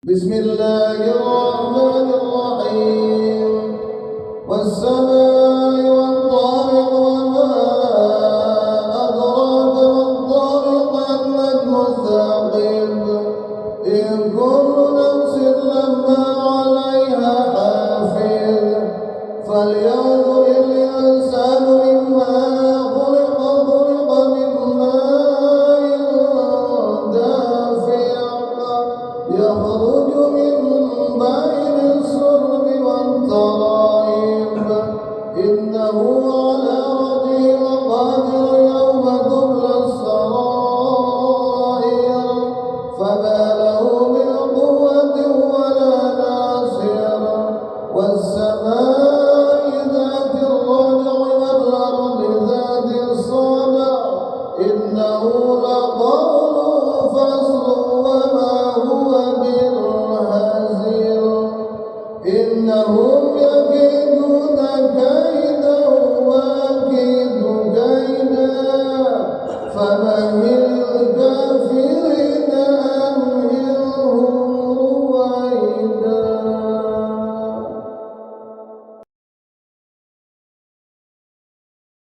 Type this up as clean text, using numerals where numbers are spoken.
بسم الله الرحمن الرحيم والسماء والطارق وما أدراك ما الطارق النجم الثاقب إن كل نفس لما عليها حافظ فلينظر الإنسان مما خلق من ماء دافق يخرج من بين الصلب والترائب إنه على رجعه لقادر يوم تبلى السرائر فما له من قوة ولا ناصر والسماء ذات الرجع والأرض ذات الصدع إنه